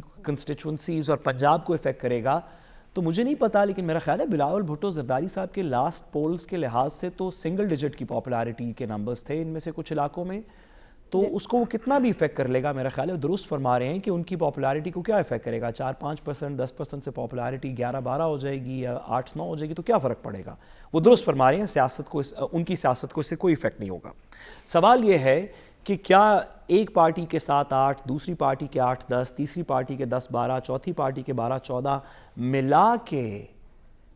کی کنسٹیچوئنسیز اور پنجاب کو افیکٹ کرے گا تو مجھے نہیں پتا, لیکن میرا خیال ہے بلاول بھٹو زرداری صاحب کے لاسٹ پولز کے لحاظ سے تو سنگل ڈیجٹ کی پاپولیرٹی کے نمبرز تھے ان میں سے کچھ علاقوں میں, تو اس کو وہ کتنا بھی افیکٹ کر لے گا. میرا خیال ہے درست فرما رہے ہیں کہ ان کی پاپولیرٹی کو کیا افیکٹ کرے گا, 4-5%, 10% سے پاپولیرٹی 11-12 ہو جائے گی یا 8-9 ہو جائے گی تو کیا فرق پڑے گا. وہ درست فرما رہے ہیں, سیاست کو ان کی سیاست کو اس سے کوئی افیکٹ نہیں ہوگا. سوال یہ ہے کہ کیا ایک پارٹی کے 7-8, دوسری پارٹی کے 8-10, تیسری پارٹی کے 10-12, چوتھی پارٹی کے 12-14 ملا کے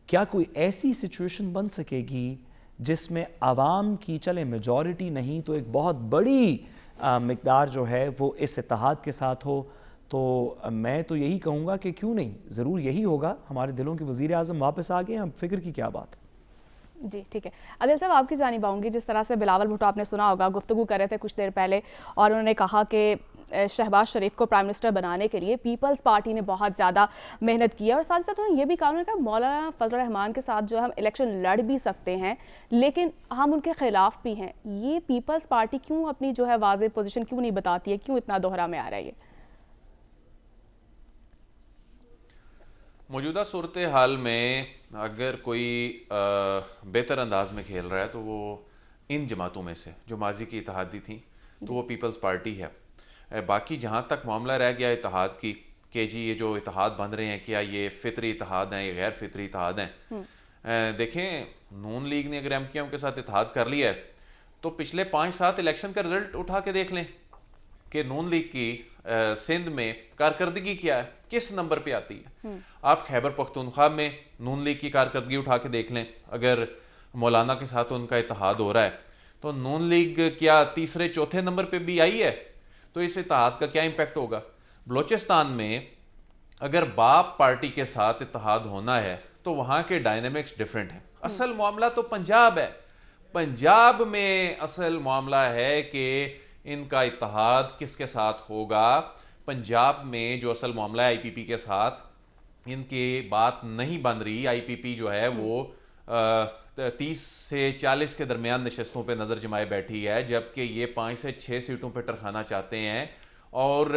کیا کوئی ایسی سچویشن بن سکے گی جس میں عوام کی, چلے میجورٹی نہیں تو ایک بہت بڑی مقدار جو ہے وہ اس اتحاد کے ساتھ ہو. تو میں تو یہی کہوں گا کہ کیوں نہیں, ضرور یہی ہوگا. ہمارے دلوں کے وزیر اعظم واپس آ گئے ہیں, اب فکر کی کیا بات ہے. جی ٹھیک ہے. عادل صاحب آپ کی جانب آؤں گی. جس طرح سے بلاول بھٹو آپ نے سنا ہوگا گفتگو کر رہے تھے کچھ دیر پہلے, اور انہوں نے کہا کہ شہباز شریف کو پرائم منسٹر بنانے کے لیے پیپلز پارٹی نے بہت زیادہ محنت کی ہے, اور ساتھ ساتھ انہوں نے یہ بھی کہا, انہوں نے کہا مولانا فضل الرحمان کے ساتھ جو ہم الیکشن لڑ بھی سکتے ہیں لیکن ہم ان کے خلاف بھی ہیں. یہ پیپلز پارٹی کیوں اپنی جو ہے واضح پوزیشن کیوں نہیں بتاتی ہے, کیوں اتنا دوہرا میں آ رہا ہے یہ؟ موجودہ صورتحال میں اگر کوئی بہتر انداز میں کھیل رہا ہے تو وہ ان جماعتوں میں سے جو ماضی کی اتحادی تھیں تو وہ پیپلز پارٹی ہے. باقی جہاں تک معاملہ رہ گیا اتحاد کی کہ جی یہ جو اتحاد بن رہے ہیں کیا یہ فطری اتحاد ہیں, یہ غیر فطری اتحاد ہیں, دیکھیں نون لیگ نے اگر ایم کیو ایم کے ساتھ اتحاد کر لیا ہے تو پچھلے 5-7 الیکشن کا رزلٹ اٹھا کے دیکھ لیں کہ نون لیگ کی سندھ میں کارکردگی کیا ہے, کس نمبر پہ آتی ہے. آپ خیبر پختونخوا میں نون لیگ کی کارکردگی اٹھا کے دیکھ لیں, اگر مولانا کے ساتھ ان کا اتحاد ہو رہا ہے تو نون لیگ کیا 3-4 نمبر پہ بھی آئی ہے, تو اس اتحاد کا کیا امپیکٹ ہوگا. بلوچستان میں اگر باپ پارٹی کے ساتھ اتحاد ہونا ہے تو وہاں کے ڈائنامکس ڈیفرنٹ ہیں. اصل معاملہ تو پنجاب ہے, پنجاب میں اصل معاملہ ہے کہ ان کا اتحاد کس کے ساتھ ہوگا. پنجاب میں جو اصل معاملہ ہے آئی پی پی کے ساتھ, ان کی بات نہیں بن رہی. آئی پی پی جو ہے وہ 30 سے 40 کے درمیان نشستوں پہ نظر جمائے بیٹھی ہے, جبکہ یہ 5 سے 6 سیٹوں پہ ٹرکھانا چاہتے ہیں. اور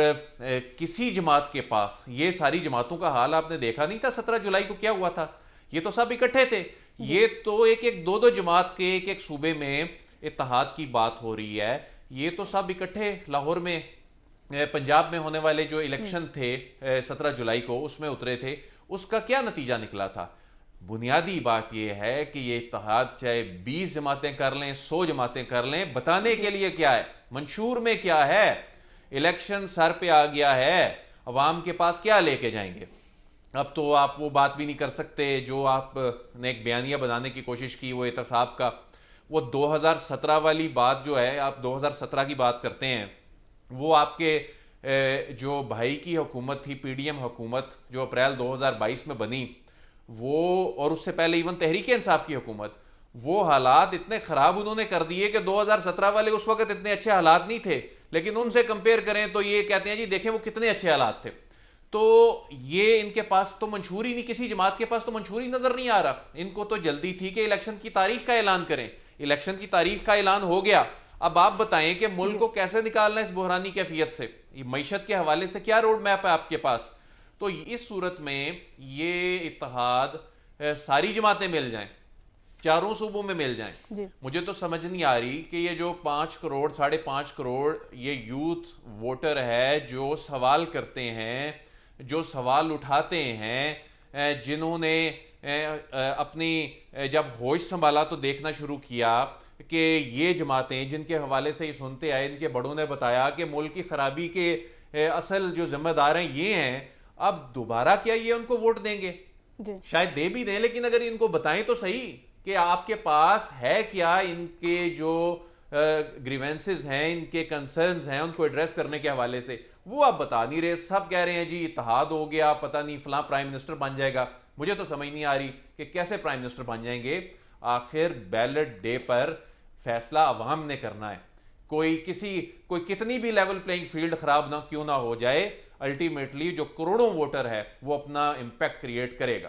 کسی جماعت کے پاس, یہ ساری جماعتوں کا حال آپ نے دیکھا نہیں تھا 17 جولائی کو کیا ہوا تھا, یہ تو سب اکٹھے تھے. یہ تو ایک دو جماعت کے ایک صوبے میں اتحاد کی بات ہو رہی ہے, یہ تو سب اکٹھے لاہور میں پنجاب میں ہونے والے جو الیکشن تھے 17 جولائی کو اس میں اترے تھے. اس کا کیا نتیجہ نکلا تھا؟ بنیادی بات یہ ہے کہ یہ اتحاد چاہے 20 جماعتیں کر لیں 100 جماعتیں کر لیں, بتانے کے لیے کیا ہے, منشور میں کیا ہے. الیکشن سر پہ آ گیا ہے, عوام کے پاس کیا لے کے جائیں گے. اب تو آپ وہ بات بھی نہیں کر سکتے جو آپ نے ایک بیانیہ بنانے کی کوشش کی, وہ احتساب کا, وہ 2017 والی بات جو ہے, آپ 2017 کی بات کرتے ہیں, وہ آپ کے جو بھائی کی حکومت تھی پی ڈی ایم حکومت جو اپریل 2022 میں بنی, وہ اور اس سے پہلے ایون تحریک انصاف کی حکومت, وہ حالات اتنے خراب انہوں نے کر دیے کہ 2017 والے اس وقت اتنے اچھے حالات نہیں تھے, لیکن ان سے کمپیئر کریں تو یہ کہتے ہیں جی دیکھیں وہ کتنے اچھے حالات تھے. تو یہ ان کے پاس تو منشور ہی نہیں, کسی جماعت کے پاس تو منشور ہی نظر نہیں آ رہا. ان کو تو جلدی تھی کہ الیکشن کی تاریخ کا اعلان کریں, الیکشن کی تاریخ کا اعلان ہو گیا. اب آپ بتائیں کہ ملک کو کیسے نکالنا ہے اس بحرانی کیفیت سے, معیشت کے حوالے سے کیا روڈ میپ ہے آپ کے پاس. تو اس صورت میں یہ اتحاد ساری جماعتیں مل جائیں, چاروں صوبوں میں مل جائیں, مجھے تو سمجھ نہیں آ رہی کہ یہ جو 5 کروڑ 5.5 کروڑ یہ یوتھ ووٹر ہے جو سوال کرتے ہیں, جو سوال اٹھاتے ہیں, جنہوں نے اپنی جب ہوش سنبھالا تو دیکھنا شروع کیا کہ یہ جماعتیں جن کے حوالے سے یہ سنتے آئے, ان کے بڑوں نے بتایا کہ ملک کی خرابی کے اصل جو ذمہ دار ہیں یہ ہیں, اب دوبارہ کیا یہ ان کو ووٹ دیں گے؟ شاید دے بھی دیں, لیکن اگر ان کو بتائیں تو صحیح کہ آپ کے پاس ہے کیا, ان کے جو گریونسز ہیں, ان کے کنسرنز ہیں, ان کو ایڈریس کرنے کے حوالے سے وہ آپ بتا نہیں رہے. سب کہہ رہے ہیں جی اتحاد ہو گیا, پتہ نہیں فلاں پرائم منسٹر بن جائے گا. مجھے تو سمجھ نہیں آ رہی کہ کیسے پرائم منسٹر بن جائیں گے. آخر بیلٹ ڈے پر فیصلہ عوام نے کرنا ہے, کوئی کتنی بھی لیول پلینگ فیلڈ خراب نہ کیوں نہ ہو جائے, الٹیمیٹلی جو کروڑوں ووٹر ہے وہ اپنا امپیکٹ کریٹ کرے گا.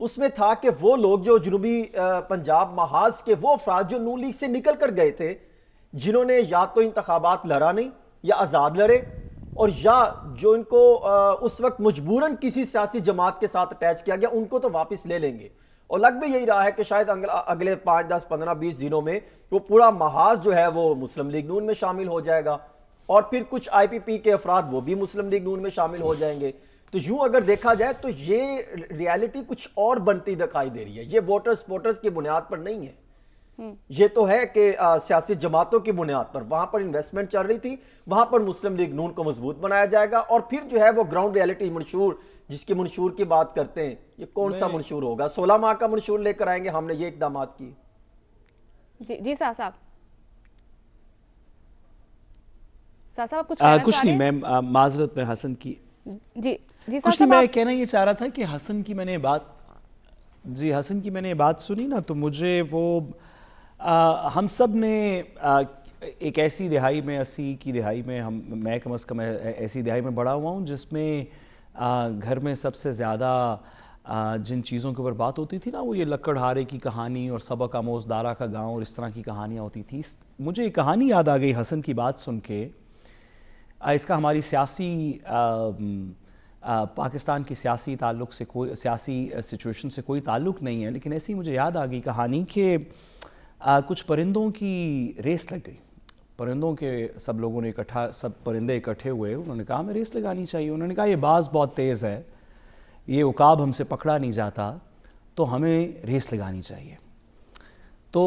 اس میں تھا کہ وہ لوگ جو جنوبی پنجاب محاذ کے وہ افراد جو نون لیگ سے نکل کر گئے تھے، جنہوں نے یا تو انتخابات لڑا نہیں یا آزاد لڑے، اور یا جو ان کو اس وقت مجبوراً کسی سیاسی جماعت کے ساتھ اٹیچ کیا گیا، ان کو تو واپس لے لیں گے. اور لگ بھی یہی رہا ہے کہ شاید اگلے 5 10 15 20 دنوں میں وہ پورا محاذ جو ہے وہ مسلم لیگ نون میں شامل ہو جائے گا، اور پھر کچھ آئی پی پی کے افراد وہ بھی مسلم لیگ نون میں شامل ہو جائیں گے. تو یوں اگر دیکھا جائے تو یہ ریالٹی کچھ اور بنتی دکھائی دے رہی ہے. یہ ووٹرز کی بنیاد پر نہیں ہے، یہ تو ہے کہ سیاسی جماعتوں کی بنیاد پر وہاں پر انویسٹمنٹ چل رہی تھی، وہاں پر مسلم لیگ نون کو مضبوط بنایا جائے گا. اور پھر جو ہے وہ گراؤنڈ ریالٹی منشور، جس کی منشور کی بات کرتے ہیں، یہ کون سا منشور ہوگا؟ 16 ماہ کا منشور لے کر آئیں گے، ہم نے یہ اقدامات کی. جی صاحب کچھ کہنا کچھ چاہ نہیں، رہے میں معذرت میں حسن کی ہیں؟ جی کچھ نہیں، میں کہنا یہ چاہ رہا تھا کہ حسن کی میں نے بات سنی نا، تو مجھے وہ ہم سب نے ایک ایسی دہائی میں 80 کی دہائی میں میں کم از کم ایسی دہائی میں بڑا ہوا ہوں جس میں گھر میں سب سے زیادہ جن چیزوں کے اوپر بات ہوتی تھی نا، وہ یہ لکڑہارے کی کہانی اور سبق آموز دارا کا گاؤں اور اس طرح کی کہانیاں ہوتی تھی. مجھے ایک کہانی یاد آ گئی حسن کی بات سن کے. اس کا ہماری سیاسی پاکستان کی سیاسی تعلق سے سیاسی سچویشن سے کوئی تعلق نہیں ہے، لیکن ایسی مجھے یاد آ گئی کہانی کہ کچھ پرندوں کی ریس لگ گئی. پرندوں کے سب لوگوں نے سب پرندے اکٹھے ہوئے، انہوں نے کہا ہمیں ریس لگانی چاہیے. انہوں نے کہا یہ باز بہت تیز ہے، یہ عقاب ہم سے پکڑا نہیں جاتا، تو ہمیں ریس لگانی چاہیے. تو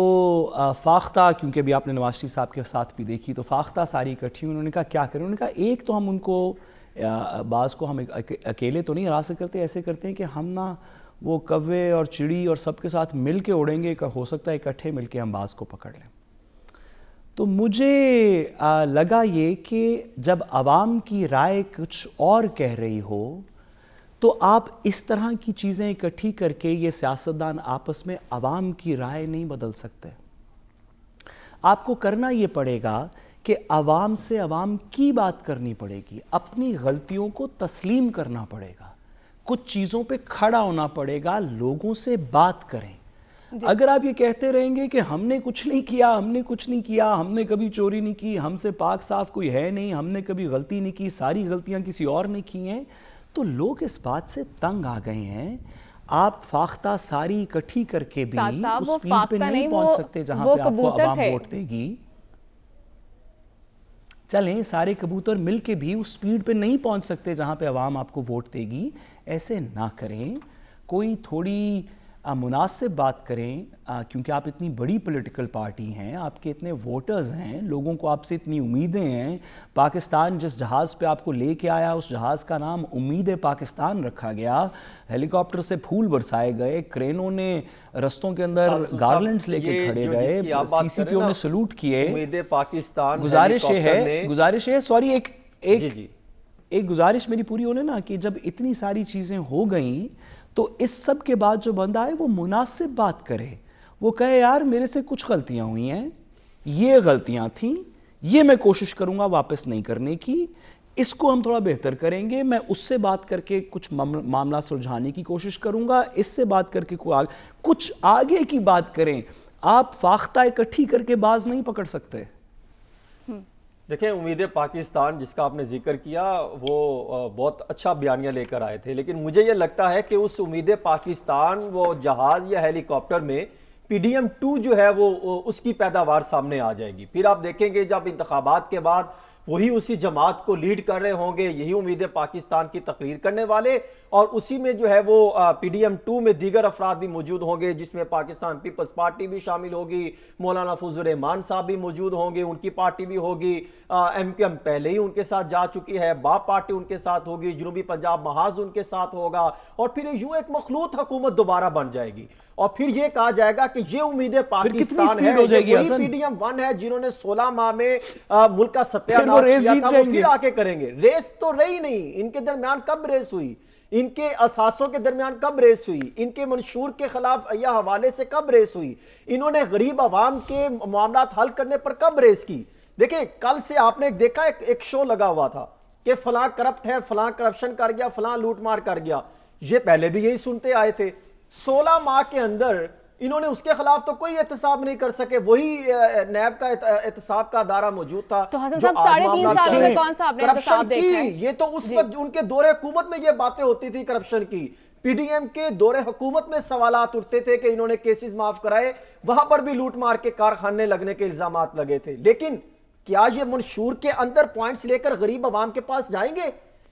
فاختہ، کیونکہ ابھی آپ نے نواز شریف صاحب کے ساتھ بھی دیکھی، تو فاختہ ساری اکٹھی. انہوں نے کہا کیا کریں؟ انہوں نے کہا ایک تو ہم ان کو باز کو ہم اکیلے تو نہیں ہرا سکتے، ایسے کرتے ہیں کہ ہم نا وہ کوے اور چڑی اور سب کے ساتھ مل کے اڑیں گے، ہو سکتا ہے اکٹھے مل کے ہم باز کو پکڑ لیں. تو مجھے لگا یہ کہ جب عوام کی رائے کچھ اور کہہ رہی ہو تو آپ اس طرح کی چیزیں اکٹھی کر کے یہ سیاستدان آپس میں عوام کی رائے نہیں بدل سکتے. آپ کو کرنا یہ پڑے گا کہ عوام سے عوام کی بات کرنی پڑے گی، اپنی غلطیوں کو تسلیم کرنا پڑے گا، کچھ چیزوں پہ کھڑا ہونا پڑے گا، لوگوں سے بات کریں. اگر آپ یہ کہتے رہیں گے کہ ہم نے کچھ نہیں کیا، ہم نے کبھی چوری نہیں کی، ہم سے پاک صاف کوئی ہے نہیں، ہم نے کبھی غلطی نہیں کی، ساری غلطیاں کسی اور نے کی ہیں، تو لوگ اس بات سے تنگ آ گئے ہیں. آپ فاختہ ساری اکٹھی کر کے بھی اس سپیڈ پہ نہیں پہنچ سکتے جہاں پہ آپ کو عوام ووٹ دے گی. چلیں سارے کبوتر مل کے بھی اس سپیڈ پہ نہیں پہنچ سکتے جہاں پہ عوام آپ کو ووٹ دے گی. ایسے نہ کریں، کوئی تھوڑی مناسب بات کریں، کیونکہ آپ اتنی بڑی پولیٹیکل پارٹی ہیں، آپ کے اتنے ووٹرز ہیں، لوگوں کو آپ سے اتنی امیدیں ہیں. پاکستان جس جہاز پہ آپ کو لے کے آیا، اس جہاز کا نام امید پاکستان رکھا گیا. ہیلی کاپٹر سے پھول برسائے گئے، کرینوں نے رستوں کے اندر گارلینڈز لے کے کھڑے گئے، سی سی پی او نے سلوٹ کیے. امید پاکستان گزارش ہے سوری ایک گزارش میری پوری ہونے نا، کہ جب اتنی ساری چیزیں ہو گئیں تو اس سب کے بعد جو بندہ ہے وہ مناسب بات کرے، وہ کہے یار میرے سے کچھ غلطیاں ہوئی ہیں، یہ غلطیاں تھیں، یہ میں کوشش کروں گا واپس نہیں کرنے کی، اس کو ہم تھوڑا بہتر کریں گے، میں اس سے بات کر کے کچھ معاملہ سلجھانے کی کوشش کروں گا، اس سے بات کر کے کچھ آگے کی بات کریں. آپ فاختہ اکٹھی کر کے باز نہیں پکڑ سکتے. دیکھیں امید پاکستان جس کا آپ نے ذکر کیا وہ بہت اچھا بیانیہ لے کر آئے تھے، لیکن مجھے یہ لگتا ہے کہ اس امید پاکستان وہ جہاز یا ہیلی کاپٹر میں PDM-2 جو ہے وہ اس کی پیداوار سامنے آ جائے گی. پھر آپ دیکھیں گے جب انتخابات کے بعد وہی اسی جماعت کو لیڈ کر رہے ہوں گے، یہی امید پاکستان کی تقریر کرنے والے، اور اسی میں جو ہے وہ PDM-2 میں دیگر افراد بھی موجود ہوں گے، جس میں پاکستان پیپلز پارٹی بھی شامل ہوگی، مولانا فضل الرحمان صاحب بھی موجود ہوں گے، ان کی پارٹی بھی ہوگی، MQM پہلے ہی ان کے ساتھ جا چکی ہے، باپ پارٹی ان کے ساتھ ہوگی، جنوبی پنجاب محاذ ان کے ساتھ ہوگا، اور پھر یوں ایک مخلوط حکومت دوبارہ بن جائے گی. اور پھر یہ کہا جائے گا کہ یہ امید پاکستان ہے، یہ وہی PDM-1 ہے جنہوں نے 16 ماہ میں ملک کا ستیاناش کیا تھا، وہ پھر آ کے کریں گے. ریس تو رہی نہیں، ان کے درمیان کب ریس ہوئی؟ ان کے اساسوں کے درمیان کب ریس ہوئی؟ ان کے منشور کے خلاف یا حوالے سے کب ریس ہوئی؟ انہوں نے غریب عوام کے معاملات حل کرنے پر کب ریس کی؟ دیکھیں کل سے آپ نے دیکھا ایک شو لگا ہوا تھا کہ فلاں کرپٹ ہے، فلاں کرپشن کر گیا، فلاں لوٹ مار کر گیا. یہ پہلے بھی یہی سنتے آئے تھے. 16 ماہ کے اندر انہوں نے اس کے خلاف تو کوئی احتساب نہیں کر سکے, وہی نیب کا احتساب کا ادارہ موجود تھا. تو حسن صاحب 3.5 سالوں میں کون سا آپ نے احتساب دیکھا ہے؟ یہ تو اس وقت ان کے دور حکومت میں یہ باتیں ہوتی تھی کرپشن کی. پی ڈی ایم کے دور حکومت میں سوالات اٹھتے تھے کہ انہوں نے کیسز معاف کرائے, وہاں پر بھی لوٹ مار کے کارخانے لگنے کے الزامات لگے تھے. لیکن کیا یہ منشور کے اندر پوائنٹس لے کر غریب عوام کے پاس جائیں گے؟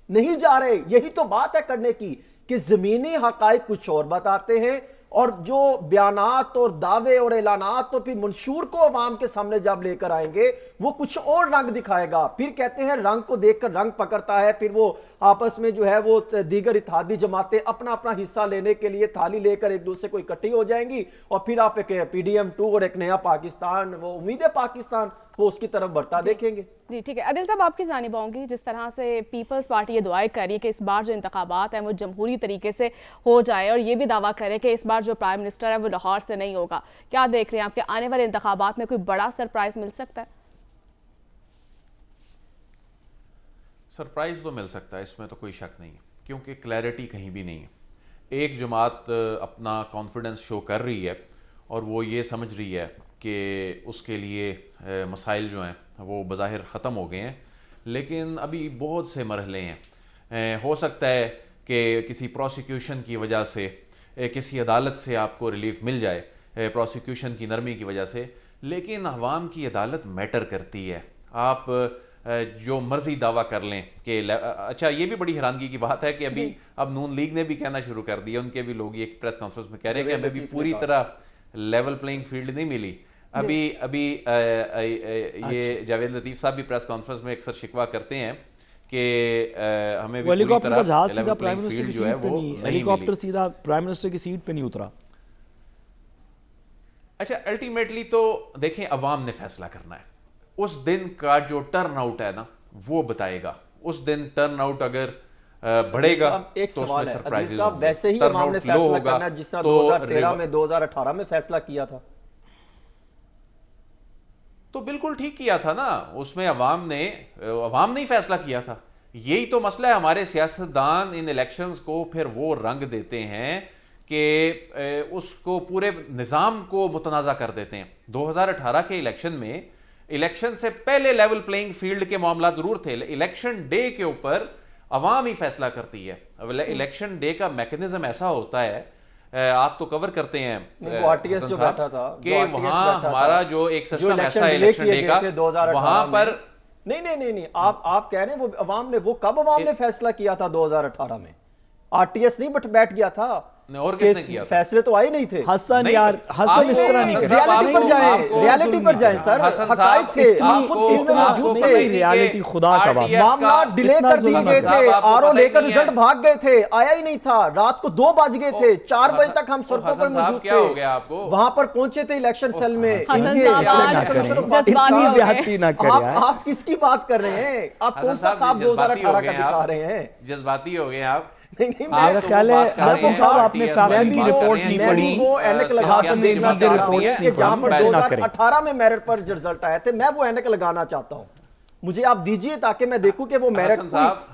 نہیں جا رہے. یہی تو بات ہے کرنے کی کہ زمینی حقائق کچھ اور بتاتے ہیں, اور جو بیانات اور دعوے اور اعلانات تو پھر منشور کو عوام کے سامنے جب لے کر آئیں گے وہ کچھ اور رنگ دکھائے گا. پھر کہتے ہیں رنگ کو دیکھ کر رنگ پکڑتا ہے, پھر وہ آپس میں جو ہے وہ دیگر اتحادی جماعتیں اپنا اپنا حصہ لینے کے لیے تھالی لے کر ایک دوسرے کو اکٹھی ہو جائیں گی, اور پھر آپ ایک پی ڈی ایم 2 اور ایک نیا پاکستان, وہ امید ہے پاکستان, وہ اس کی طرف بڑھتا دیکھیں گے. جی ٹھیک ہے. عادل صاحب آپ کی جانب آؤں گی. جس طرح سے پیپلز پارٹی یہ دعائیں کر رہی ہے کہ اس بار جو انتخابات ہیں وہ جمہوری طریقے سے ہو جائے, اور یہ بھی دعویٰ کرے کہ اس بار جو پرائم منسٹر ہے وہ لاہور سے نہیں ہوگا, کیا دیکھ رہے ہیں آپ کے آنے والے انتخابات میں کوئی بڑا سرپرائز مل سکتا ہے؟ سرپرائز تو مل سکتا ہے, اس میں تو کوئی شک نہیں ہے, کیونکہ کلیئرٹی کہیں بھی نہیں ہے. ایک جماعت اپنا کانفیڈنس شو کر رہی ہے اور وہ یہ سمجھ رہی ہے کہ اس کے لیے مسائل جو ہیں وہ بظاہر ختم ہو گئے ہیں, لیکن ابھی بہت سے مرحلے ہیں. ہو سکتا ہے کہ کسی پروسیکیوشن کی وجہ سے, کسی عدالت سے آپ کو ریلیف مل جائے پروسیکیوشن کی نرمی کی وجہ سے, لیکن عوام کی عدالت میٹر کرتی ہے. آپ جو مرضی دعویٰ کر لیں کہ اچھا, یہ بھی بڑی حیرانگی کی بات ہے کہ اب نون لیگ نے بھی کہنا شروع کر دیا, ان کے بھی لوگ ایک پریس کانفرنس میں کہہ رہے ہیں کہ ہمیں بھی پوری طرح لیول پلینگ فیلڈ نہیں ملی. ابھی یہ جاوید لطیف صاحب بھی پریس کانفرنس میں اکثر شکوہ کرتے ہیں کہ ہمیں بھی پوری طرح لیول پلینگ فیلڈ جو ہے وہ ہیلی کاپٹر سیدھا پرائم منسٹر کی سیٹ پہ نہیں اترا. اچھا, الٹیمیٹلی تو دیکھیں عوام نے فیصلہ کرنا ہے. اس دن کا جو ٹرن آؤٹ ہے نا وہ بتائے گا. اس دن ٹرن آؤٹ اگر بڑھے گا تو اس میں سرپرائز صاحب, ویسے ہی عوام نے فیصلہ کرنا ہے جس طرح 2013 میں 2018 میں فیصلہ کیا تھا. تو بالکل ٹھیک کیا تھا نا, اس میں عوام نے ہی فیصلہ کیا تھا. یہی تو مسئلہ ہے, ہمارے سیاستدان ان الیکشنز کو پھر وہ رنگ دیتے ہیں کہ اس کو پورے نظام کو متنازع کر دیتے ہیں. 2018 کے الیکشن میں الیکشن سے پہلے لیول پلینگ فیلڈ کے معاملات ضرور تھے, الیکشن ڈے کے اوپر عوام ہی فیصلہ کرتی ہے. الیکشن ڈے کا میکنزم ایسا ہوتا ہے, آپ تو کور کرتے ہیں کہ وہاں ہمارا جو ایک سسٹم ایسا ہے الیکشن ڈے کا, وہاں پر نہیں آپ کہہ رہے ہیں وہ عوام نے, وہ کب عوام نے فیصلہ کیا تھا 2018 میں؟ آر ٹی ایس نہیں بیٹھ گیا تھا, اور کس نے کیا؟ فیصلے تو آئے نہیں تھے. حسن یار, حسن اس طرح نہیں کرتا. ریالٹی پر جائیں سر, حقائق تھے, آپ خود فیلڈ میں موجود تھے. ریالٹی خدا کا واسطہ, معاملات ڈیلے کر دیے گئے تھے, آر او لے کر رزلٹ بھاگ گئے تھے, آیا ہی نہیں تھا, رات کو 2 بج گئے تھے, 4 بجے تک ہم سڑکوں پر موجود تھے, وہاں پر پہنچے تھے الیکشن سیل میں. آپ کس کی بات کر رہے ہیں؟ آپ کون سا خواب 2018 کا دکھا رہے ہیں؟ جذباتی ہو گئے آپ. میرا خیال ہے حسن صاحب آپ نے فیملی کی رپورٹ نہیں پڑھی. وہ اینک لگانا چاہتا ہوں کہ جہاں پر 2018 میں میرٹ پر جو رزلٹ آئے تھے, میں وہ اینک لگانا چاہتا ہوں. مجھے آپ دیجئے تاکہ میں دیکھوں کہ وہ میرٹ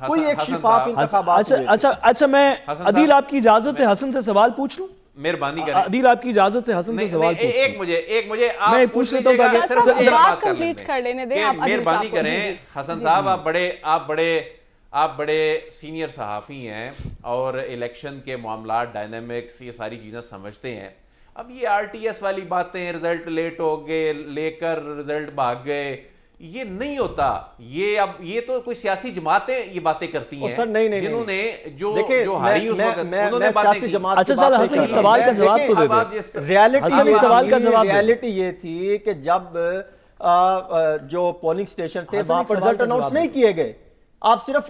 کوئی ایک شفاف انتخابات ہوئے. اچھا, میں عدیل آپ کی اجازت سے حسن سے سوال پوچھ لوں؟ مہربانی کریں. عدیل آپ کی اجازت سے حسن سے سوال پوچھ لوں. ایک مجھے میں پوچھ لیتا ہوں تاکہ صرف بات کمپلیٹ کر لینے دیں. مہربانی کریں حسن صاحب, آپ بڑے سینئر صحافی ہیں اور الیکشن کے معاملات, ڈائنامکس, یہ ساری چیزیں سمجھتے ہیں. اب یہ آر ٹی ایس والی باتیں, رزلٹ لیٹ ہو گئے, لے کر رزلٹ بھاگ گئے, یہ نہیں ہوتا. یہ تو کوئی سیاسی جماعتیں یہ باتیں کرتی ہیں جنہوں نے جو ہاری اس وقت انہوں نے باتیں کی. اچھا چل حسن سوال کا جواب تو دے دے. ریالٹی یہ تھی کہ جب جو پولنگ سٹیشن تھے وہاں پر رزلٹ اناؤنس نہیں کیے گئے, آپ صرف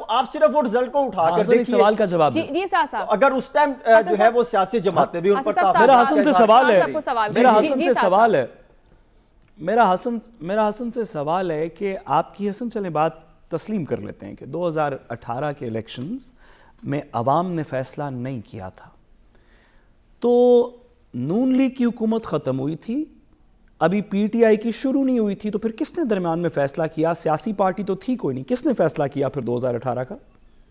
وہ رزلٹ کو اٹھا کر دیکھیے. سوال کا جواب جی صاحب, اگر اس ٹائم جو ہے وہ سیاسی جماعتیں بھی ان پر میرا حسن سے سوال ہے, میرا حسن سے سوال ہے کہ آپ کی حسن چلیں بات تسلیم کر لیتے ہیں کہ 2018 کے الیکشنز میں عوام نے فیصلہ نہیں کیا تھا, تو نون لیگ کی حکومت ختم ہوئی تھی, ابھی پی ٹی آئی کی شروع نہیں ہوئی تھی, تو پھر کس نے درمیان میں فیصلہ کیا؟ سیاسی پارٹی تو تھی کوئی نہیں, کس نے فیصلہ کیا پھر 2018 کا؟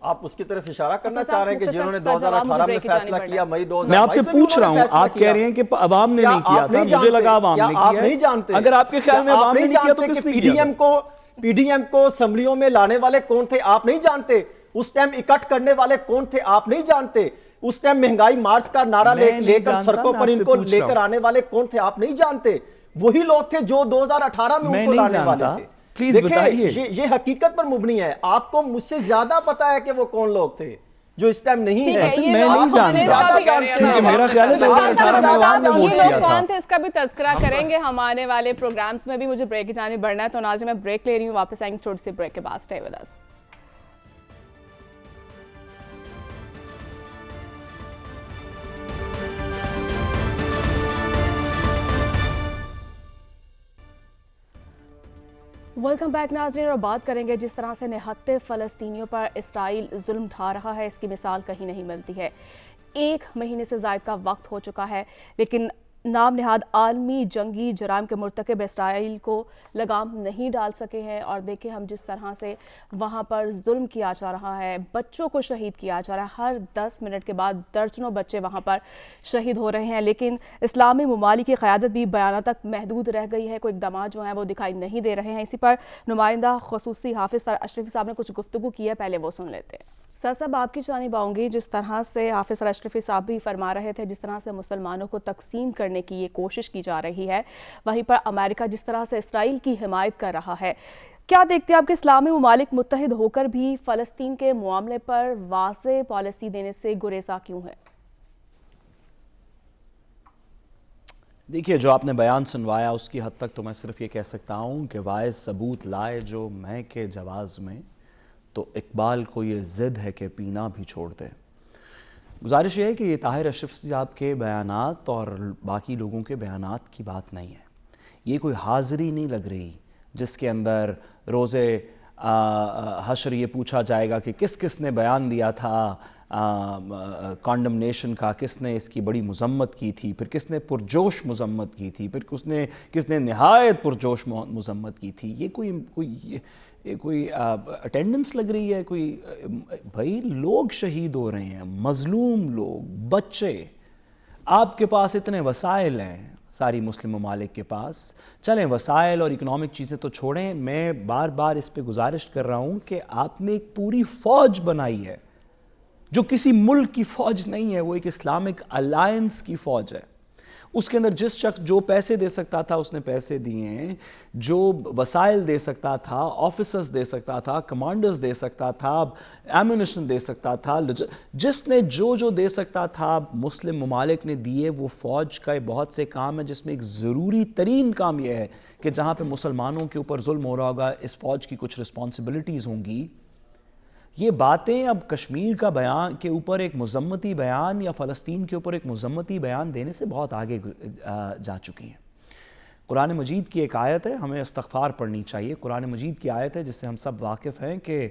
آپ اس کی طرف اشارہ کرنا افضل چاہ رہے ہیں کہ صاحب، جنہوں نے مختصر جواب 2018 میں مجھے بریک کی فیصلہ جانب کیا بڑھنا مئی 2022 میں آپ سے پوچھ رہا ہوں، آپ کہہ رہے ہیں کہ عوام نے نہیں کیا تھا، مجھے لگا عوام نے آپ کیا نہیں ہے، جانتے، اگر آپ کے خیال میں عوام نے نہیں کیا تو کس نے کیا تھا؟ پی ڈی ایم کو اسمبلیوں میں لانے والے کون تھے آپ نہیں جانتے، اس ٹائم اکٹھ کرنے والے کون تھے آپ نہیں جانتے، اس ٹائم مہنگائی مارچ کا نعرہ لے کر سڑکوں پر ان کو لے کر آنے والے کون تھے آپ نہیں جانتے، وہی لوگ تھے جو 2018 میں ان کو لانے والے تھے۔ پلیز بتائیے، یہ حقیقت پر مبنی ہے، آپ کو مجھ سے زیادہ پتا ہے کہ وہ کون لوگ تھے جو اس ٹائم نہیں ہے۔ میں نہیں جانتا کیونکہ میرا خیال ہے 2018 میں عوام نے ووٹ کیا تھا۔ کون تھے اس کا بھی تذکرہ کریں گے ہم آنے والے پروگرامز میں بھی، مجھے بریک کی جانب بڑھنا ہے تو ناظرین میں بریک لے رہی ہوں، واپس آئیں گے چھوٹی سی بریک کے بعد، stay with us. Welcome back ناظرین، اور بات کریں گے جس طرح سے نہتے فلسطینیوں پر اسرائیل ظلم ڈھا رہا ہے، اس کی مثال کہیں نہیں ملتی ہے۔ 1 مہینے سے زائد کا وقت ہو چکا ہے لیکن نام نہاد عالمی جنگی جرائم کے مرتکب اسرائیل کو لگام نہیں ڈال سکے ہیں، اور دیکھیں ہم جس طرح سے وہاں پر ظلم کیا جا رہا ہے، بچوں کو شہید کیا جا رہا ہے، ہر 10 منٹ کے بعد درجنوں بچے وہاں پر شہید ہو رہے ہیں، لیکن اسلامی ممالک کی قیادت بھی بیانات تک محدود رہ گئی ہے، کوئی اقدامات جو ہیں وہ دکھائی نہیں دے رہے ہیں۔ اسی پر نمائندہ خصوصی حافظ سر اشرفی صاحب نے کچھ گفتگو کی ہے، پہلے وہ سن لیتے ہیں۔ سر صاحب آپ کی جانب آؤں گی، جس طرح سے حافظ سر اشرفی صاحب بھی فرما رہے تھے، جس طرح سے مسلمانوں کو تقسیم کرنے کی یہ کوشش کی جا رہی ہے، وہیں پر امریکہ جس طرح سے اسرائیل کی حمایت کر رہا ہے، کیا دیکھتے ہیں آپ کہ اسلامی ممالک متحد ہو کر بھی فلسطین کے معاملے پر واضح پالیسی دینے سے گریزاں کیوں ہے؟ دیکھیے جو آپ نے بیان سنوایا اس کی حد تک تو میں صرف یہ کہہ سکتا ہوں کہ واعظ ثبوت لائے جو میں کے جواز میں، تو اقبال کو یہ ضد ہے کہ پینا بھی چھوڑ دے۔ گزارش یہ ہے کہ یہ طاہر اشرفی صاحب کے بیانات اور باقی لوگوں کے بیانات کی بات نہیں ہے، یہ کوئی حاضری نہیں لگ رہی جس کے اندر روزے حشر یہ پوچھا جائے گا کہ کس کس نے بیان دیا تھا کانڈمنیشن کا، کس نے اس کی بڑی مذمت کی تھی، پھر کس نے پرجوش مذمت کی تھی، پھر کس نے نہایت پرجوش مذمت کی تھی۔ یہ کوئی اٹینڈنس لگ رہی ہے، کوئی بھائی لوگ شہید ہو رہے ہیں، مظلوم لوگ، بچے، آپ کے پاس اتنے وسائل ہیں ساری مسلم ممالک کے پاس، چلیں وسائل اور اکنامک چیزیں تو چھوڑیں، میں بار بار اس پہ گزارش کر رہا ہوں کہ آپ نے ایک پوری فوج بنائی ہے جو کسی ملک کی فوج نہیں ہے، وہ ایک اسلامک الائنس کی فوج ہے، اس کے اندر جس شخص جو پیسے دے سکتا تھا اس نے پیسے دیے ہیں، جو وسائل دے سکتا تھا، آفیسرز دے سکتا تھا، کمانڈرز دے سکتا تھا، ایمونیشن دے سکتا تھا، جس نے جو دے سکتا تھا مسلم ممالک نے دیے۔ وہ فوج کا بہت سے کام ہے جس میں ایک ضروری ترین کام یہ ہے کہ جہاں پہ مسلمانوں کے اوپر ظلم ہو رہا ہوگا اس فوج کی کچھ رسپانسبلٹیز ہوں گی۔ یہ باتیں اب کشمیر کا بیان کے اوپر ایک مذمتی بیان یا فلسطین کے اوپر ایک مذمتی بیان دینے سے بہت آگے جا چکی ہیں۔ قرآن مجید کی ایک آیت ہے، ہمیں استغفار پڑھنی چاہیے، قرآن مجید کی آیت ہے جس سے ہم سب واقف ہیں کہ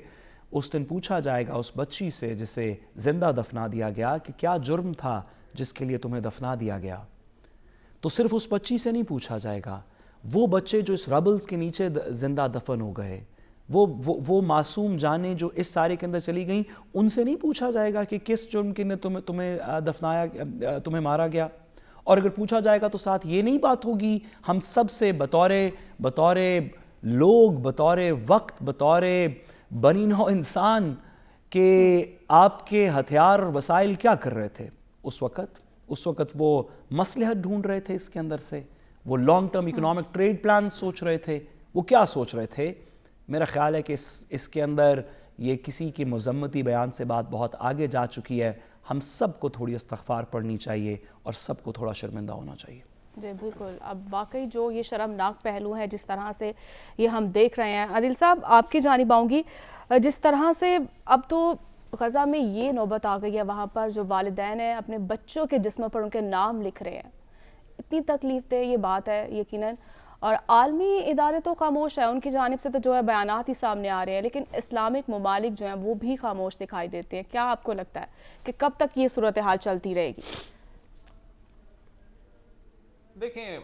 اس دن پوچھا جائے گا اس بچی سے جسے زندہ دفنا دیا گیا کہ کیا جرم تھا جس کے لیے تمہیں دفنا دیا گیا، تو صرف اس بچی سے نہیں پوچھا جائے گا، وہ بچے جو اس ربلز کے نیچے زندہ دفن ہو گئے، وہ معصوم جانیں جو اس سارے کے اندر چلی گئیں، ان سے نہیں پوچھا جائے گا کہ کس جرم کے نے تمہیں دفنایا، تمہیں مارا گیا۔ اور اگر پوچھا جائے گا تو ساتھ یہ نہیں بات ہوگی ہم سب سے بطور لوگ، بطور وقت، بطور بنی نوع انسان کہ آپ کے ہتھیار اور وسائل کیا کر رہے تھے اس وقت وہ مصلحت ڈھونڈ رہے تھے اس کے اندر سے، وہ long term economic trade plan سوچ رہے تھے، وہ کیا سوچ رہے تھے؟ میرا خیال ہے کہ اس کے اندر یہ کسی کی مذمتی بیان سے بات بہت آگے جا چکی ہے، ہم سب کو تھوڑی استغفار پڑھنی چاہیے اور سب کو تھوڑا شرمندہ ہونا چاہیے۔ جی بالکل، اب واقعی جو یہ شرمناک پہلو ہیں جس طرح سے یہ ہم دیکھ رہے ہیں، عادل صاحب آپ کی جانب آؤں گی، جس طرح سے اب تو غزہ میں یہ نوبت آ گئی ہے، وہاں پر جو والدین ہیں اپنے بچوں کے جسموں پر ان کے نام لکھ رہے ہیں، اتنی تکلیف دہ یہ بات ہے یقیناً، اور عالمی ادارے تو خاموش ہیں، ان کی جانب سے تو جو ہے بیانات ہی سامنے آ رہے ہیں، لیکن اسلامک ممالک جو ہیں وہ بھی خاموش دکھائی دیتے ہیں۔ کیا آپ کو لگتا ہے کہ کب تک یہ صورتحال چلتی رہے گی؟ دیکھیں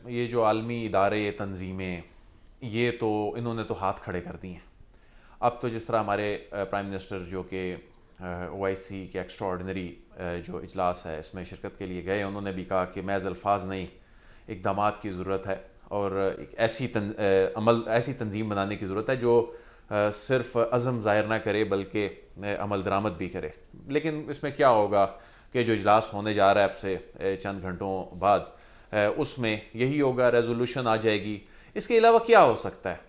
یہ جو عالمی ادارے، تنظیمیں، یہ تو انہوں نے تو ہاتھ کھڑے کر دیے ہیں۔ اب تو جس طرح ہمارے پرائم منسٹر جو کہ OIC کے ایکسٹراڈنری جو اجلاس ہے اس میں شرکت کے لیے گئے، انہوں نے بھی کہا کہ محض الفاظ نہیں، اقدامات کی ضرورت ہے اور ایک ایسی تنظیم بنانے کی ضرورت ہے جو صرف عزم ظاہر نہ کرے بلکہ عمل درآمد بھی کرے. لیکن اس میں کیا ہوگا کہ جو اجلاس ہونے جا رہا ہے اب سے چند گھنٹوں بعد، اس میں یہی ہوگا، ریزولوشن آ جائے گی. اس کے علاوہ کیا ہو سکتا ہے؟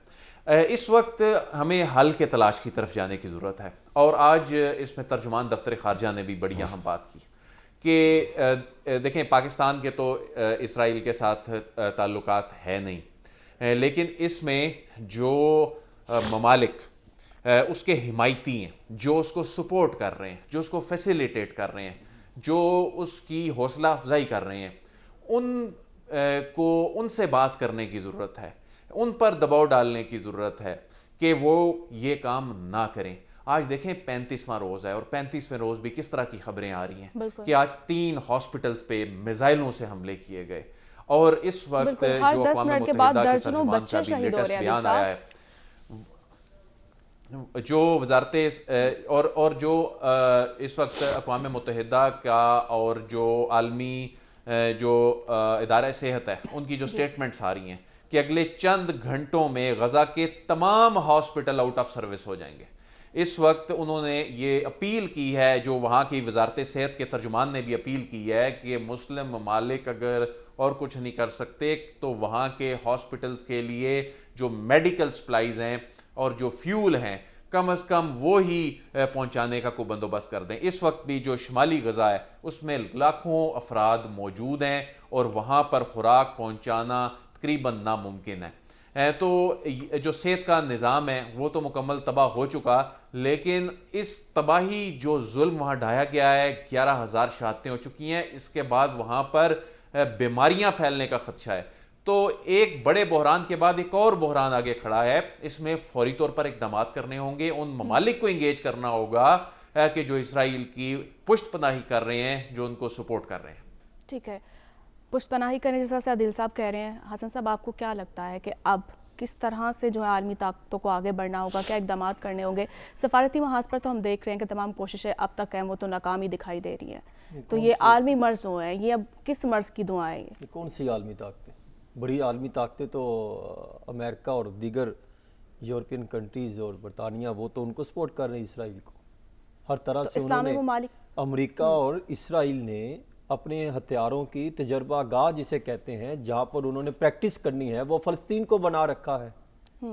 اس وقت ہمیں حل کے تلاش کی طرف جانے کی ضرورت ہے. اور آج اس میں ترجمان دفتر خارجہ نے بھی بڑی اہم بات کی کہ دیکھیں پاکستان کے تو اسرائیل کے ساتھ تعلقات ہے نہیں، لیکن اس میں جو ممالک اس کے حمایتی ہیں، جو اس کو سپورٹ کر رہے ہیں، جو اس کو فیسیلیٹیٹ کر رہے ہیں، جو اس کی حوصلہ افزائی کر رہے ہیں، ان سے بات کرنے کی ضرورت ہے، ان پر دباؤ ڈالنے کی ضرورت ہے کہ وہ یہ کام نہ کریں. آج دیکھیں 35واں روز ہے اور 35ویں روز بھی کس طرح کی خبریں آ رہی ہیں کہ آج 3 ہاسپٹلز پہ میزائلوں سے حملے کیے گئے. اور اس وقت جو اقوام متحدہ کے ترجمان کا بھی لیٹسٹ بیان آیا ہے، جو وزارت اور جو اس وقت اقوام متحدہ کا اور جو عالمی جو ادارہ صحت ہے ان کی جو سٹیٹمنٹس آ رہی ہیں کہ اگلے چند گھنٹوں میں غزہ کے تمام ہاسپٹل آؤٹ آف سروس ہو جائیں گے. اس وقت انہوں نے یہ اپیل کی ہے، جو وہاں کی وزارت صحت کے ترجمان نے بھی اپیل کی ہے کہ مسلم ممالک اگر اور کچھ نہیں کر سکتے تو وہاں کے ہاسپٹلز کے لیے جو میڈیکل سپلائز ہیں اور جو فیول ہیں کم از کم وہی پہنچانے کا کوئی بندوبست کر دیں. اس وقت بھی جو شمالی غزہ ہے اس میں لاکھوں افراد موجود ہیں اور وہاں پر خوراک پہنچانا تقریباً ناممکن ہے. تو جو صحت کا نظام ہے وہ تو مکمل تباہ ہو چکا، لیکن اس تباہی جو ظلم وہاں ڈھایا گیا ہے، 11,000 شہادتیں ہو چکی ہیں، اس کے بعد وہاں پر بیماریاں پھیلنے کا خدشہ ہے. تو ایک بڑے بحران کے بعد ایک اور بحران آگے کھڑا ہے. اس میں فوری طور پر اقدامات کرنے ہوں گے، ان ممالک کو انگیج کرنا ہوگا کہ جو اسرائیل کی پشت پناہی کر رہے ہیں، جو ان کو سپورٹ کر رہے ہیں. ٹھیک ہے، پشت پناہی کرنے جیسا سے عادل صاحب کہہ رہے ہیں. حسن صاحب آپ کو کیا لگتا ہے کہ اب کس طرح سے جو ہے عالمی طاقتوں کو آگے بڑھنا ہوگا، کیا اقدامات کرنے ہوں گے؟ سفارتی محاذ پر تو ہم دیکھ رہے ہیں کہ تمام کوششیں اب تک ہیں وہ تو ناکامی دکھائی دے رہی ہیں. تو یہ عالمی مرض ہو ہیں، یہ اب کس مرض کی دعائیں ہیں؟ یہ کون سی عالمی طاقتیں؟ بڑی عالمی طاقتیں تو امریکہ اور دیگر یورپین کنٹریز اور برطانیہ، وہ تو ان کو سپورٹ کر رہے ہیں اسرائیل کو ہر طرح سے. اسلامی ممالک، امریکہ اور اسرائیل نے اپنے ہتھیاروں کی تجربہ گاہ جسے کہتے ہیں، جہاں پر انہوں نے پریکٹس کرنی ہے، وہ فلسطین کو بنا رکھا ہے.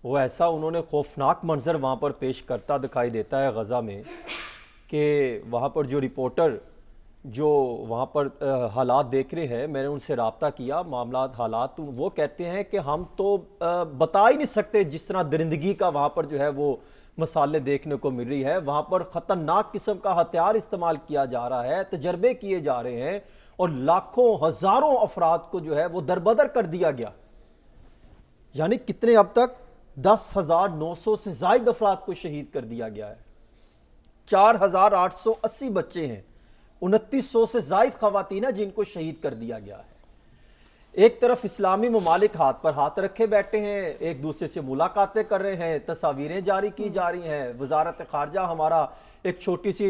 وہ ایسا انہوں نے خوفناک منظر وہاں پر پیش کرتا دکھائی دیتا ہے غزہ میں کہ وہاں پر جو رپورٹر جو وہاں پر حالات دیکھ رہے ہیں، میں نے ان سے رابطہ کیا، معاملات حالات، وہ کہتے ہیں کہ ہم تو بتا ہی نہیں سکتے جس طرح درندگی کا وہاں پر جو ہے وہ مثالیں دیکھنے کو مل رہی ہے. وہاں پر خطرناک قسم کا ہتھیار استعمال کیا جا رہا ہے، تجربے کیے جا رہے ہیں اور لاکھوں ہزاروں افراد کو جو ہے وہ دربدر کر دیا گیا. یعنی کتنے اب تک 10,900 سے زائد افراد کو شہید کر دیا گیا ہے. 4,880 بچے ہیں، 2,900 سے زائد خواتین ہیں جن کو شہید کر دیا گیا ہے. ایک طرف اسلامی ممالک ہاتھ پر ہاتھ رکھے بیٹھے ہیں، ایک دوسرے سے ملاقاتیں کر رہے ہیں، تصاویریں جاری کی جا رہی ہیں. وزارت خارجہ ہمارا ایک چھوٹی سی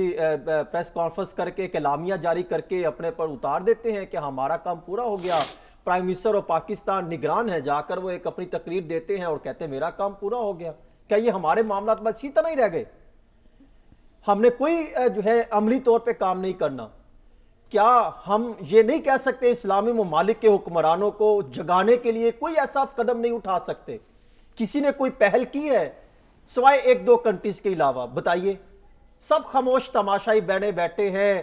پریس کانفرنس کر کے، ایک اعلامیہ جاری کر کے اپنے پر اتار دیتے ہیں کہ ہمارا کام پورا ہو گیا. پرائم منسٹر اور پاکستان نگران ہے، جا کر وہ ایک اپنی تقریر دیتے ہیں اور کہتے ہیں میرا کام پورا ہو گیا. کیا یہ ہمارے معاملات بس اسی طرح ہی رہ گئے؟ ہم نے کوئی جو ہے عملی طور پہ کام نہیں کرنا؟ کیا ہم یہ نہیں کہہ سکتے اسلامی ممالک کے حکمرانوں کو جگانے کے لیے کوئی ایسا قدم نہیں اٹھا سکتے؟ کسی نے کوئی پہل کی ہے سوائے 1-2 کنٹریز کے علاوہ؟ بتائیے. سب خاموش تماشائی بنے بیٹھے ہیں.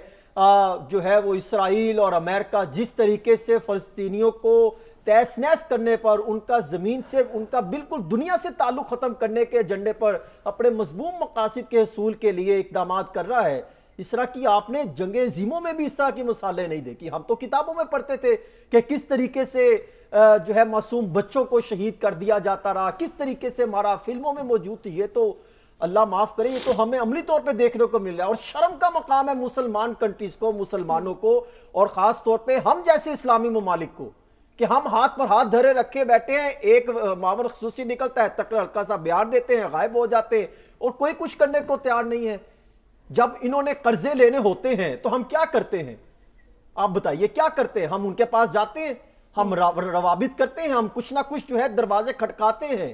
جو ہے وہ اسرائیل اور امریکہ جس طریقے سے فلسطینیوں کو تہس نہس کرنے پر، ان کا زمین سے، ان کا بالکل دنیا سے تعلق ختم کرنے کے ایجنڈے پر اپنے مذموم مقاصد کے حصول کے لیے اقدامات کر رہا ہے، اس طرح کی آپ نے جنگ عظیموں میں بھی اس طرح کی مثالیں نہیں دیکھی. ہم تو کتابوں میں پڑھتے تھے کہ کس طریقے سے جو ہے معصوم بچوں کو شہید کر دیا جاتا رہا، کس طریقے سے ہمارا فلموں میں موجود تھی. یہ تو اللہ معاف کرے، یہ تو ہمیں عملی طور پہ دیکھنے کو مل رہا ہے. اور شرم کا مقام ہے مسلمان کنٹریز کو، مسلمانوں کو، اور خاص طور پہ ہم جیسے اسلامی ممالک کو، کہ ہم ہاتھ پر ہاتھ دھرے رکھے بیٹھے ہیں, ایک معاون خصوصی نکلتا ہے, تقریر ہلکا سا بیان دیتے ہیں, غائب ہو جاتے ہیں, اور کوئی کچھ کرنے کو تیار نہیں ہے. جب انہوں نے قرضے لینے ہوتے ہیں تو ہم کیا کرتے ہیں؟ آپ بتائیے کیا کرتے ہیں؟ ہم ان کے پاس جاتے ہیں, ہم روابط کرتے ہیں, ہم کچھ نہ کچھ جو ہے دروازے کھٹکاتے ہیں,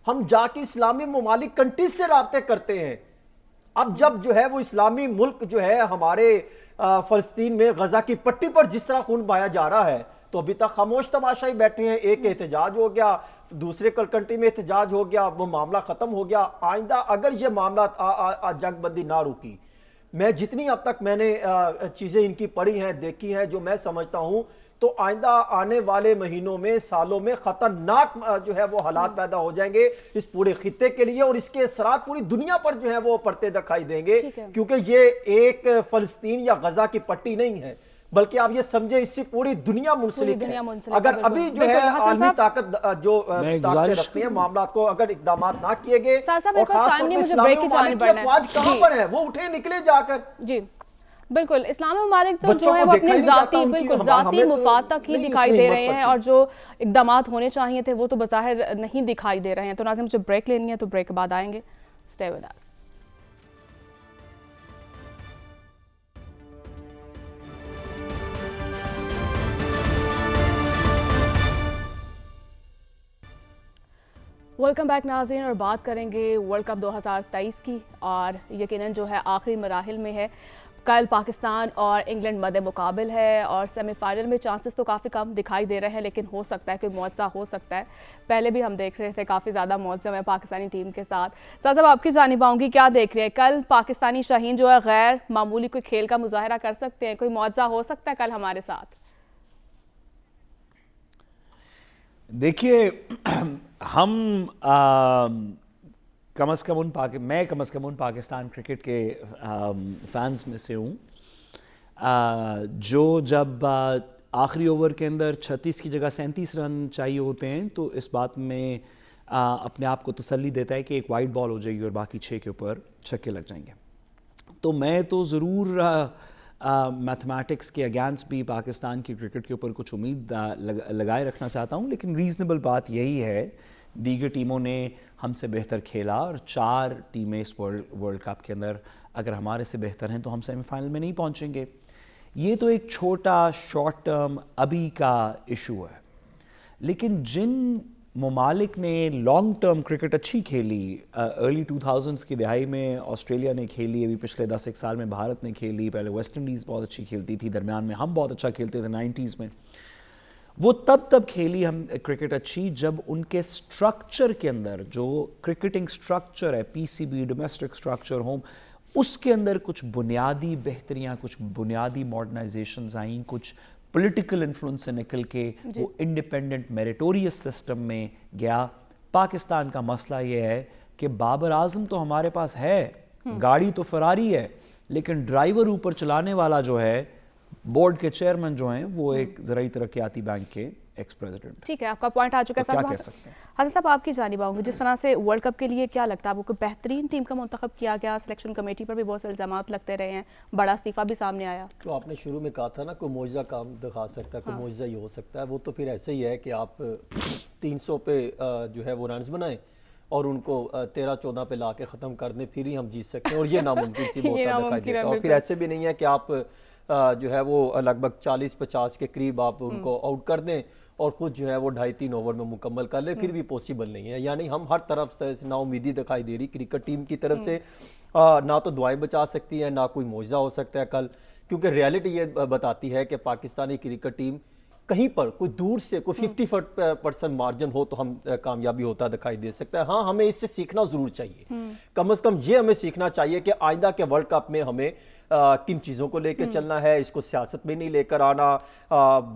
ہم جا کے اسلامی ممالک کنٹریز سے رابطے کرتے ہیں. اب جب جو ہے وہ اسلامی ملک جو ہے ہمارے فلسطین میں غزہ کی پٹی پر جس طرح خون بہایا جا رہا ہے, تو ابھی تک خاموش تماشائی بیٹھے ہیں. ایک احتجاج ہو گیا, دوسرے کنٹری میں احتجاج ہو گیا, وہ معاملہ ختم ہو گیا. آئندہ اگر یہ معاملات جنگ بندی نہ رکی, میں جتنی اب تک میں نے چیزیں ان کی پڑھی ہیں, دیکھی ہیں, جو میں سمجھتا ہوں, تو آئندہ آنے والے مہینوں میں, سالوں میں خطرناک جو ہے وہ حالات پیدا ہو جائیں گے اس پورے خطے کے لیے, اور اس کے اثرات پوری دنیا پر جو ہے وہ پڑتے دکھائی دیں گے. کیونکہ یہ ایک فلسطین یا غزہ کی پٹی نہیں ہے, بلکہ آپ یہ سمجھیں اس سے پوری دنیا منسلک ہے. اگر ابھی جو ہے عالمی طاقت جو طاقتیں رکھتی ہیں معاملات کو اگر اقدامات نہ کیے گے, اور خاص طور پہ اسلامی ممالک کی افواج کہاں پر ہیں, وہ اٹھے نکلے جا کر. جی بالکل, اسلامی ممالک تو جو ہے وہ اپنے ذاتی بالکل ذاتی مفاد تک ہی دکھائی دے رہے ہیں, اور جو اقدامات ہونے چاہیے تھے وہ تو بظاہر نہیں دکھائی دے رہے ہیں. تو ناظرین مجھے بریک لینی ہے, تو بریک کے بعد آئیں گے. Stay with us. Welcome back ناظرین, اور بات کریں گے ورلڈ کپ 2023 کی, اور یقیناً جو ہے آخری مراحل میں ہے. کل پاکستان اور انگلینڈ مد مقابل ہے, اور سیمی فائنل میں چانسز تو کافی کم دکھائی دے رہے ہیں, لیکن ہو سکتا ہے کہ معجزہ ہو سکتا ہے. پہلے بھی ہم دیکھ رہے تھے کافی زیادہ معجزہ ہے پاکستانی ٹیم کے ساتھ. صاحب آپ کی جانب آؤں گی, کیا دیکھ رہے ہیں کل پاکستانی شاہین جو ہے غیر معمولی کوئی کھیل کا مظاہرہ کر سکتے ہیں, کوئی معجزہ ہو سکتا ہے کل ہمارے ساتھ؟ دیکھیے, ہم کم از کم ان پاکستان کرکٹ کے فینس میں سے ہوں جو جب آخری اوور کے اندر 36 کی جگہ 37 رن چاہیے ہوتے ہیں تو اس بات میں اپنے آپ کو تسلی دیتا ہے کہ ایک وائٹ بال ہو جائے گی اور باقی 6 کے اوپر چھکے لگ جائیں گے. تو میں تو ضرور میتھمیٹکس کے اگینسٹ بھی پاکستان کی کرکٹ کے اوپر کچھ امید لگائے رکھنا چاہتا ہوں, لیکن ریزنیبل بات یہی ہے دیگر ٹیموں نے ہم سے بہتر کھیلا, اور 4 ٹیمیں اس ورلڈ کپ کے اندر اگر ہمارے سے بہتر ہیں تو ہم سیمی فائنل میں نہیں پہنچیں گے. یہ تو ایک چھوٹا شارٹ ٹرم ابھی کا ایشو ہے, لیکن جن ممالک نے لانگ ٹرم کرکٹ اچھی کھیلی, ارلی 2000s کی دہائی میں آسٹریلیا نے کھیلی, ابھی پچھلے 10-1 سال میں بھارت نے کھیلی, پہلے ویسٹ انڈیز بہت اچھی کھیلتی تھی, درمیان میں ہم بہت اچھا کھیلتے تھے 90s میں. وہ تب کھیلی ہم کرکٹ اچھی جب ان کے سٹرکچر کے اندر, جو کرکٹنگ سٹرکچر ہے, P C B, domestic structure, home, اس کے اندر کچھ بنیادی بہتریاں, کچھ بنیادی ماڈرنائزیشنز آئیں, کچھ پولیٹیکل انفلوئنس سے نکل کے وہ انڈیپینڈنٹ میریٹوریس سسٹم میں گیا. پاکستان کا مسئلہ یہ ہے کہ بابر اعظم تو ہمارے پاس ہے, گاڑی تو فراری ہے, لیکن ڈرائیور اوپر چلانے والا جو ہے, بورڈ کے چیئرمین جو ہیں, وہ ایک زرعی ترقیاتی بینک کے ایکس پریزیڈنٹ. ٹھیک ہے, آپ کا پوائنٹ آ چکا ہے. کیا کہہ سکتے ہیں حسن صاحب آپ کی جانب آؤں گی, جس طرح سے ورلڈ کپ کے لیے کیا لگتا ہے آپ کو, بہترین ٹیم کا منتخب کیا گیا, سلیکشن کمیٹی پر بھی بہت سے الزامات لگتے رہے ہیں, بڑا استعفیٰ بھی سامنے آیا. تو آپ نے شروع میں کہا تھا نا کوئی معجزہ کام دکھا سکتا ہے, کوئی معجزہ ہی ہو سکتا ہے. وہ تو پھر ایسے ہی ہے کہ آپ 300 پہ جو ہے وہ رنز بنائیں اور ان کو 13-14 پہ لا کے ختم کر دیں, پھر ہی ہم جیت سکتے ہیں, اور یہ ناممکن سی ہوتا دکھائی دیتا ہے. اور پھر ایسے بھی نہیں ہے کہ آپ جو ہے وہ لگ بھگ 40-50 کے قریب آپ ان کو آؤٹ کر دیں اور خود جو ہے وہ 2.5-3 اوور میں مکمل کر لیں, پھر بھی پوسیبل نہیں ہے. یعنی ہم ہر طرف سے نا امیدی دکھائی دے رہی کرکٹ ٹیم کی طرف سے, نہ تو دعائیں بچا سکتی ہیں, نہ کوئی معجزہ ہو سکتا ہے کل, کیونکہ ریالٹی یہ بتاتی ہے کہ پاکستانی کرکٹ ٹیم کہیں پر کوئی دور سے کوئی 50% مارجن ہو تو ہم کامیابی ہوتا دکھائی دے سکتا ہے. ہاں, ہمیں اس سے سیکھنا ضرور چاہیے, کم از کم یہ ہمیں سیکھنا چاہیے کہ آئندہ کے ورلڈ کپ میں ہمیں کن چیزوں کو لے کے چلنا ہے, اس کو سیاست میں نہیں لے کر آنا,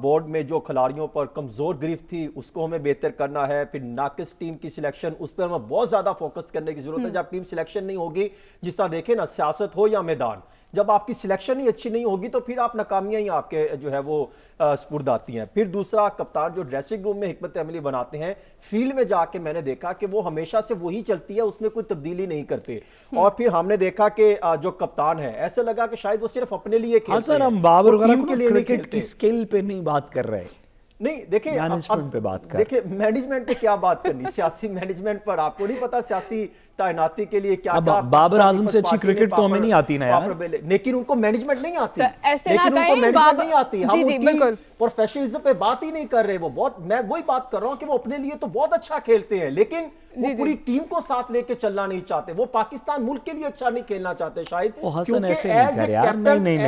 بورڈ میں جو کھلاڑیوں پر کمزور گرفت تھی اس کو ہمیں بہتر کرنا ہے, پھر ناقص ٹیم کی سلیکشن اس پر ہمیں بہت زیادہ فوکس کرنے کی ضرورت ہے. جب ٹیم سلیکشن نہیں ہوگی, جس طرح دیکھیں نا سیاست ہو یا میدان, جب آپ کی سلیکشن ہی اچھی نہیں ہوگی تو پھر آپ ناکامیاں ہی آپ کے جو ہے وہ سپرد آتی ہیں. پھر دوسرا, کپتان جو ڈریسنگ روم میں حکمت عملی بناتے ہیں, فیلڈ میں جا کے میں نے دیکھا کہ وہ ہمیشہ سے وہی چلتی ہے, اس میں کوئی تبدیلی نہیں کرتے. اور پھر ہم نے دیکھا کہ جو کپتان ہے ایسا لگا کہ شاید وہ صرف اپنے لیے کھیلتے ہیں, ہم بابر وغیرہ کرکٹ کی سکل پہ نہیں بات کر رہے, نہیں دیکھیں مینجمنٹ پہ بات کر. دیکھیں مینجمنٹ پہ کیا بات کرنی, سیاسی مینجمنٹ پر آپ کو نہیں پتا سیاسی تعیناتی کے لیے کیا کیا. بابر اعظم سے اچھی کرکٹ تو ہمیں نہیں آتی نا یار, لیکن ان کو مینجمنٹ نہیں آتی, ایسے نہ لیکن ان کو کہیں مینجمنٹ نہیں آتی. ہم جی ان بالکل کی پروفیشنلزم پہ بات ہی نہیں کر رہے. وہ بہت, میں وہی بات کر رہا ہوں کہ وہ اپنے لیے تو بہت اچھا کھیلتے ہیں, لیکن وہ پوری ٹیم کو ساتھ لے کے چلنا نہیں چاہتے. وہ پاکستان ملک کے لیے اچھا نہیں کھیلنا چاہتے شاید, حسن ایسے نہیں کر یار. نہیں,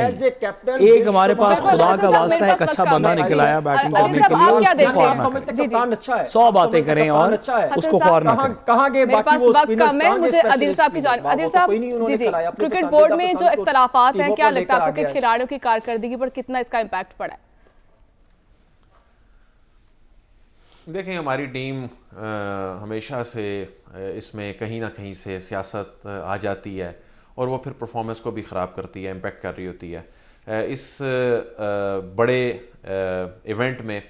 ایک ہمارے پاس بالکل خدا کا حسن صاحب واسطہ میرے ایک پاس اچھا وقت بندہ کم ہے. نکل آیا بیٹنگ عادل کرنے کے صاحب لیے, آپ کیا اس کو دیکھتے ہیں؟ فارم آپ سمجھتے کریں. کپتان اچھا ہے, 100 باتیں کریں اور اس کو فار نہ کریں. کہاں گئے میرے پاس باقی وہ وقت اسپنرز کم ہے. مجھے عادل صاحب کی جانب, عادل صاحب جی جی کرکٹ بورڈ میں جو اختلافات ہیں کیا لگتا ہے آپ کو کہ کھلاڑیوں کی کارکردگی پر کتنا اس کا امپیکٹ پڑا ہے؟ دیکھیں ہماری ٹیم ہمیشہ سے اس میں کہیں نہ کہیں سے سیاست آ جاتی ہے اور وہ پھر پرفارمنس کو بھی خراب کرتی ہے, امپیکٹ کر رہی ہوتی ہے. اس بڑے ایونٹ میں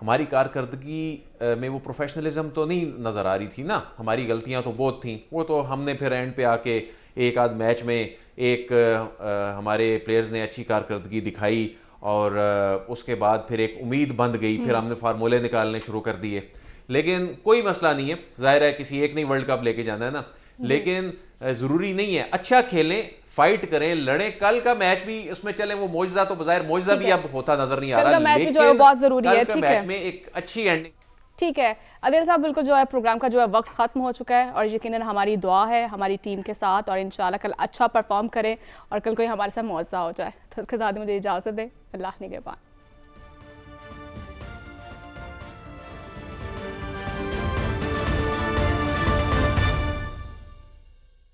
ہماری کارکردگی میں وہ پروفیشنلزم تو نہیں نظر آ رہی تھی نا. ہماری غلطیاں تو بہت تھیں, وہ تو ہم نے پھر اینڈ پہ آ کے ایک آدھ میچ میں ایک ہمارے پلیئرز نے اچھی کارکردگی دکھائی اور اس کے بعد پھر ایک امید بند گئی, پھر ہم نے فارمولے نکالنے شروع کر دیے. لیکن کوئی مسئلہ نہیں ہے, ظاہر ہے کسی ایک نہیں ورلڈ کپ لے کے جانا ہے نا, لیکن ضروری نہیں ہے. اچھا کھیلیں, فائٹ کریں, لڑیں. کل کا میچ بھی اس میں چلیں, وہ معجزہ تو بظاہر معجزہ بھی اب ہوتا نظر نہیں آ رہا, لیکن جو ہے بہت ضروری ہے. کل کا میچ میں ایک اچھی اینڈنگ. ٹھیک ہے عادل صاحب, بالکل جو ہے پروگرام کا جو ہے وقت ختم ہو چکا ہے, اور یقیناً ہماری دعا ہے ہماری ٹیم کے ساتھ, اور انشاءاللہ کل اچھا پرفارم کریں اور کل کوئی ہمارے ساتھ معجزہ ہو جائے. تو اس کے ساتھ مجھے اجازت دیں. اللہ نگہبان.